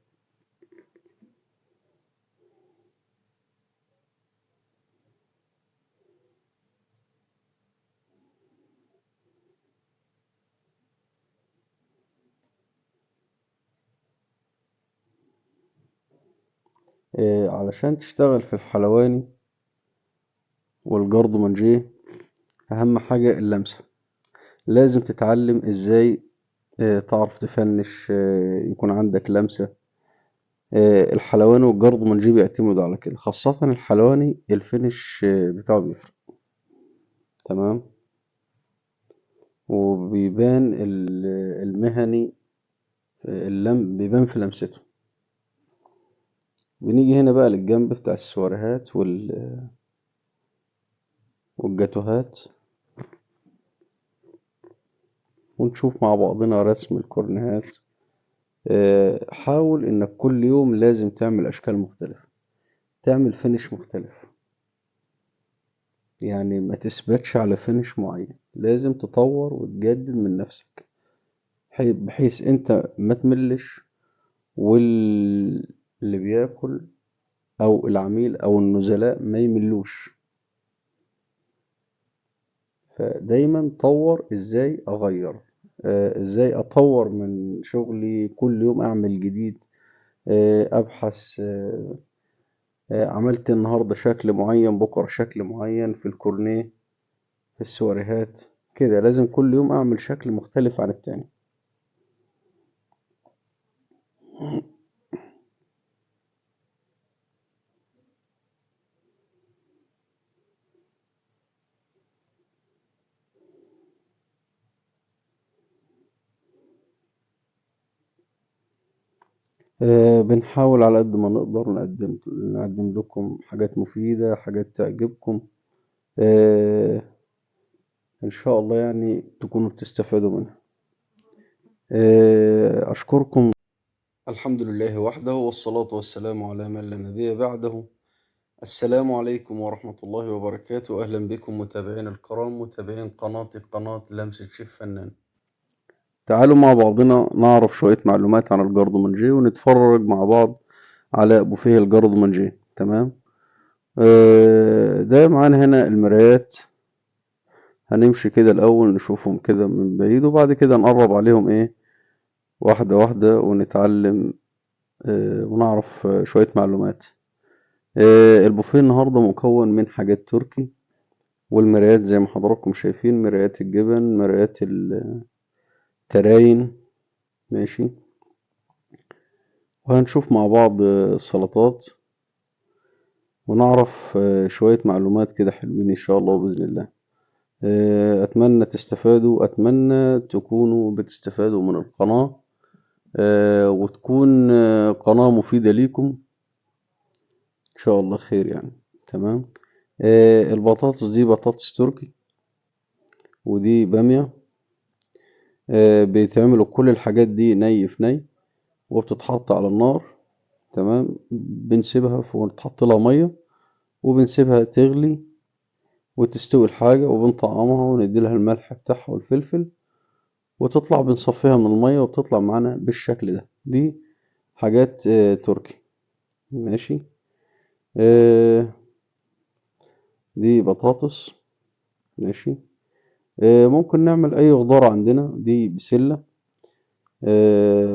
علشان تشتغل في الحلواني والجرد مانجيه أهم حاجة اللمسة. لازم تتعلم ازاي تعرف تفنش، يكون عندك لمسة. الحلواني والجرد مانجيه بيعتمدوا على كده. خاصة الحلواني الفينش بتاعه بيفرق. تمام. وبيبان المهني بيبان في لمسته. بنيجي هنا بقى للجنب بتاع السواريهات والجاتوهات ونشوف مع بعضنا رسم الكورنيهات. حاول انك كل يوم لازم تعمل اشكال مختلفة، تعمل فينش مختلف. يعني ما تثبتش على فينش معين، لازم تطور وتجدد من نفسك بحيث انت ما تملش واللي بياكل او العميل او النزلاء ما يملوش. فدايما طور ازاي اغير، ازاي اطور من شغلي، كل يوم اعمل جديد، ابحث، عملت النهاردة شكل معين بكرة شكل معين في الكورنيه، في السواريهات، كده لازم كل يوم اعمل شكل مختلف عن التاني. بنحاول على قد ما نقدر نقدم لكم حاجات مفيدة، حاجات تعجبكم، آه، إن شاء الله يعني تكونوا بتستفادوا منها. أشكركم. الحمد لله وحده، والصلاة والسلام على من لا نبي بعده. السلام عليكم ورحمة الله وبركاته. أهلا بكم متابعين الكرام، متابعين قناة لمسة شيف فنان. تعالوا مع بعضنا نعرف شوية معلومات عن الجاردومانجيه ونتفرج مع بعض على بوفيه الجاردومانجيه. تمام. ده معانا هنا المرايات، هنمشي كده الأول نشوفهم كده من بعيد، وبعد كده نقرب عليهم إيه واحدة واحدة ونتعلم ونعرف شوية معلومات. البوفيه النهاردة مكون من حاجات تركي، والمرايات زي ما حضراتكم شايفين، مرايات الجبن، مرايات التراين. ماشي. وهنشوف مع بعض السلطات، ونعرف شوية معلومات كده حلوين إن شاء الله بإذن الله. أتمنى تستفادوا، أتمنى تكونوا بتستفادوا من القناة، وتكون قناة مفيدة ليكم إن شاء الله، خير يعني. تمام. البطاطس دي بطاطس تركي، ودي بامية. بيتعملوا كل الحاجات دي ني في ني، وبتتحط على النار. تمام. بنسيبها ونتحط لها مية، وبنسيبها تغلي وتستوي الحاجة، وبنطعمها ونديلها الملح بتاعها والفلفل، وتطلع بنصفيها من المية وبتطلع معانا بالشكل ده. دي حاجات تركي. ماشي. آه، دي بطاطس. ماشي. ممكن نعمل أي خضار عندنا. دي بسلة،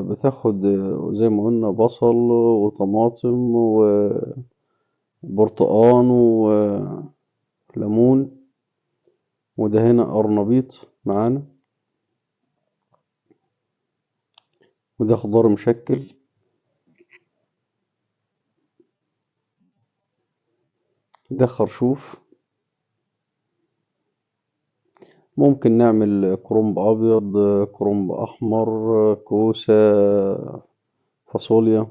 بتاخد زي ما قلنا بصل وطماطم وبرتقان وليمون، وده هنا قرنبيط معانا، وده خضار مشكل. ده خرشوف. ممكن نعمل كرنب أبيض، كرنب أحمر، كوسة، فاصوليا.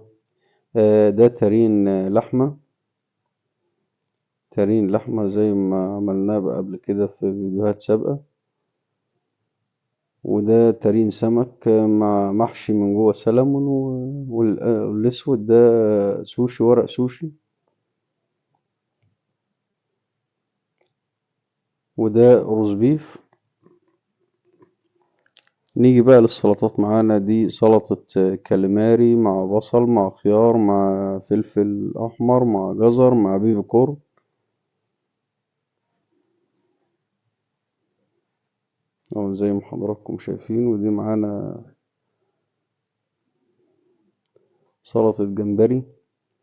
ده تارين لحمة، تارين لحمة زي ما عملناه بقى قبل كده في فيديوهات سابقة. وده تارين سمك مع محشي من جوه سلمون، والأسود ده سوشي، ورق سوشي. وده روز بيف. نيجي بقى للسلطات معانا. دي سلطة كاليماري مع بصل مع خيار مع فلفل أحمر مع جزر مع بيبي كورن. أو زي ما حضراتكم شايفين. ودي معانا سلطة جمبري،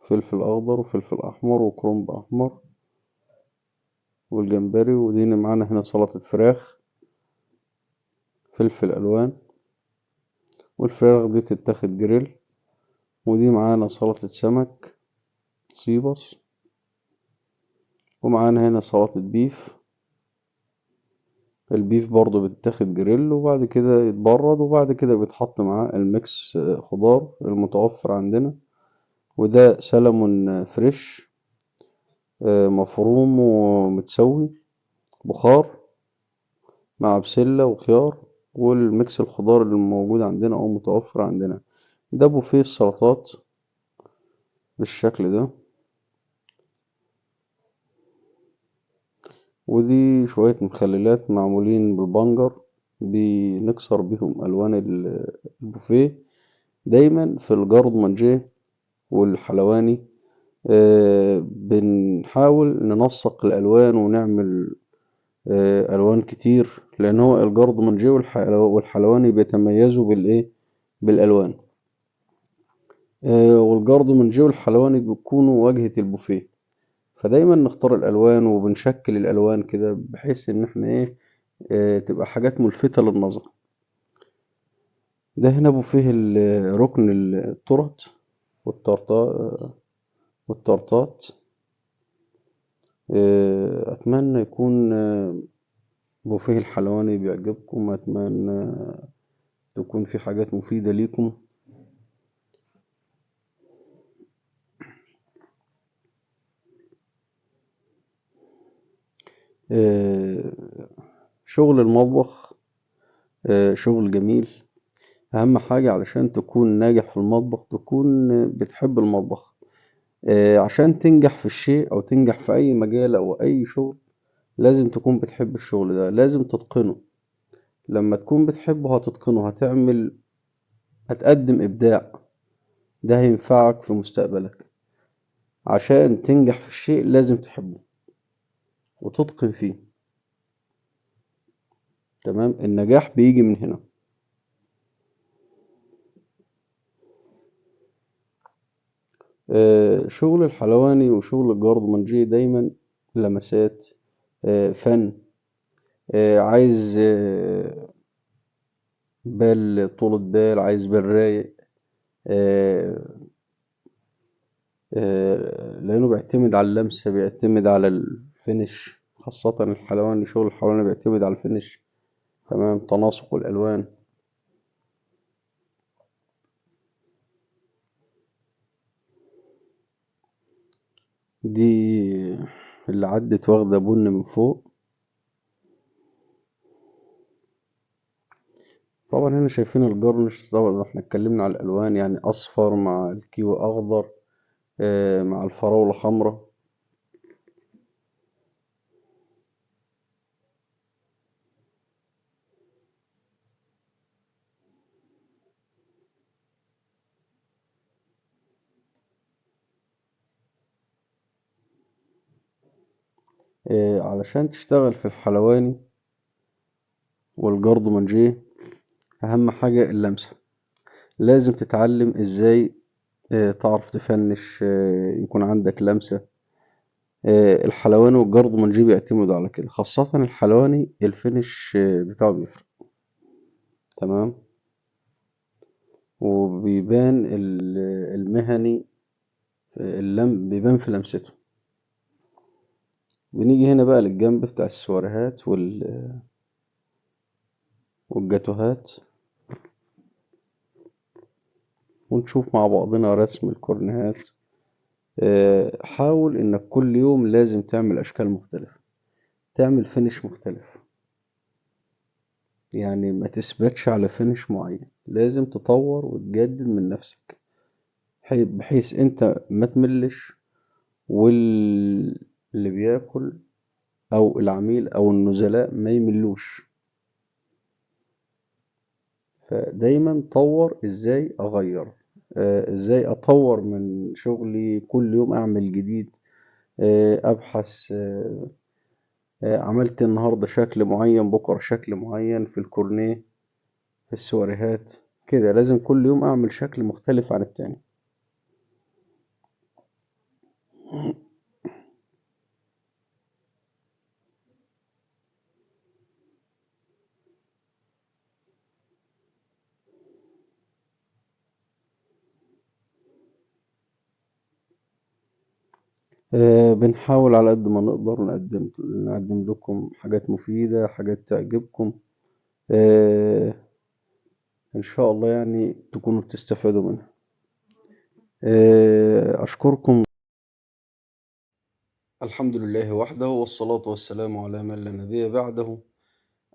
فلفل أخضر وفلفل أحمر وكرنب أحمر والجمبري. ودي معانا هنا سلطة فراخ، فلفل ألوان، والفراخ دي بتتاخد جريل. ودي معانا سلطة سمك سيبس. ومعانا هنا سلطة بيف. البيف برضو بتتاخد جريل وبعد كده يتبرد، وبعد كده بيتحط معاه الميكس خضار المتوفر عندنا. وده سلمون فريش، مفروم ومتسوي بخار مع بسلة وخيار، والميكس الخضار اللي موجود عندنا أو متوفر عندنا. ده بوفيه السلطات بالشكل ده. ودي شوية مخللات معمولين بالبنجر، بنكسر بيهم ألوان البوفيه. دايما في الجارد مانجيه والحلواني بنحاول ننسق الألوان ونعمل ألوان كتير، لأن هو الجاردومانجيه والحلواني بيتميزوا بالإيه؟ بالألوان. والجاردومانجيه والحلواني بيكونوا واجهة البوفيه، فدايما نختار الألوان وبنشكل الألوان كده بحيث إن احنا إيه، تبقى حاجات ملفتة للنظر. ده هنا بوفيه ركن التورت والتورتات. أتمنى يكون بوفيه الحلواني بيعجبكم، أتمنى تكون في حاجات مفيدة ليكم. آه، شغل المطبخ شغل جميل. أهم حاجة علشان تكون ناجح في المطبخ تكون بتحب المطبخ. عشان تنجح في الشيء أو تنجح في أي مجال أو أي شغل لازم تكون بتحب الشغل ده، لازم تتقنه. لما تكون بتحبه هتتقنه، هتقدم إبداع، ده هينفعك في مستقبلك. عشان تنجح في الشيء لازم تحبه وتتقن فيه. تمام، النجاح بيجي من هنا. شغل الحلواني وشغل الجاردومانجي دايما لمسات، فن، عايز طولة بال، عايز بال رايق. آه، لأنه بيعتمد على اللمسة، بيعتمد على الفينش، خاصة الحلواني. شغل الحلواني بيعتمد على الفينش. تمام، تناسق الألوان. دي اللي عدت واخدة بن من فوق. طبعا هنا شايفين الجرنش. طبعا احنا اتكلمنا على الألوان، يعني أصفر مع الكيوي أخضر، مع الفراولة حمرا. علشان تشتغل في الحلواني والجاردومانجيه أهم حاجة اللمسة. لازم تتعلم ازاي تعرف تفنش، يكون عندك لمسة. الحلواني والجاردومانجي بيعتمدوا على كده، خاصة الحلواني الفينش بتاعه بيفرق. تمام، وبيبان المهني، بيبان في لمسته. بنيجي هنا بقى للجنب بتاع السواريهات والجاتوهات، ونشوف مع بعضنا رسم الكورنيهات. حاول انك كل يوم لازم تعمل اشكال مختلفة، تعمل فينش مختلف. يعني ما تثبتش على فينش معين، لازم تطور وتجدد من نفسك، بحيث انت ما تملش، واللي بياكل او العميل او النزلاء ما يملوش. فدايما طور ازاي اغير، ازاي اطور من شغلي، كل يوم اعمل جديد. ابحث، عملت النهاردة شكل معين، بكرة شكل معين في الكورنيه، في السواريهات. كده لازم كل يوم اعمل شكل مختلف عن التاني. بنحاول على قد ما نقدر نقدم لكم حاجات مفيدة، حاجات تعجبكم. آه، إن شاء الله يعني تكونوا بتستفادوا منها. أشكركم. الحمد لله وحده، والصلاة والسلام على من لا نبي بعده.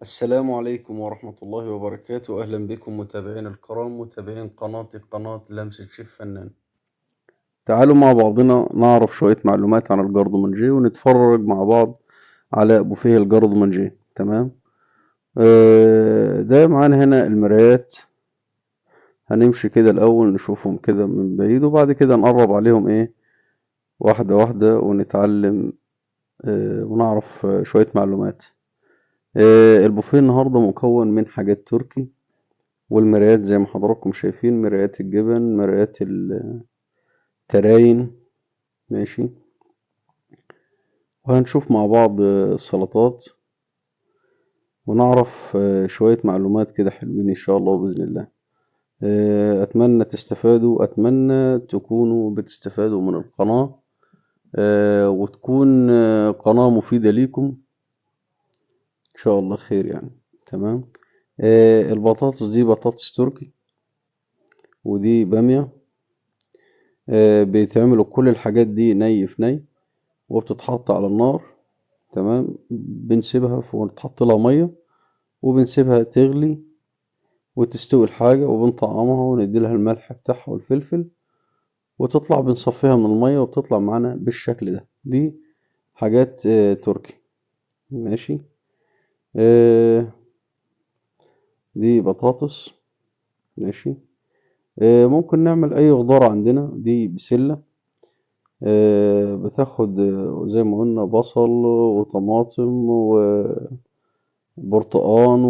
السلام عليكم ورحمة الله وبركاته. أهلا بكم متابعين الكرام، متابعين قناة لمسة شيف فنان. تعالوا مع بعضنا نعرف شوية معلومات عن الجاردومانجيه، ونتفرج مع بعض على بوفيه الجاردومانجيه. تمام. ده معانا هنا المرايات. هنمشي كده الأول نشوفهم كده من بعيد، وبعد كده نقرب عليهم إيه، واحدة واحدة، ونتعلم ونعرف شوية معلومات. البوفيه النهاردة مكون من حاجات تركي، والمرايات زي ما حضراتكم شايفين، مرايات الجبن، مرايات التراين. ماشي. وهنشوف مع بعض السلطات، ونعرف شوية معلومات كده حلوين إن شاء الله بإذن الله. أتمنى تستفادوا، أتمنى تكونوا بتستفادوا من القناة، وتكون قناة مفيدة ليكم إن شاء الله، خير يعني. تمام. البطاطس دي بطاطس تركي، ودي بامية. بيتعملوا كل الحاجات دي ني في ني، وبتتحط على النار. تمام. بنسيبها ونتحط لها مية، وبنسيبها تغلي وتستوي الحاجة، وبنطعمها وندي لها الملح بتاعها والفلفل، وتطلع بنصفيها من المية وبتطلع معانا بالشكل ده. دي حاجات تركي. ماشي. آه، دي بطاطس. ماشي. ممكن نعمل أي خضار عندنا. دي بسلة. بتاخد زي ما قلنا بصل وطماطم وبرتقان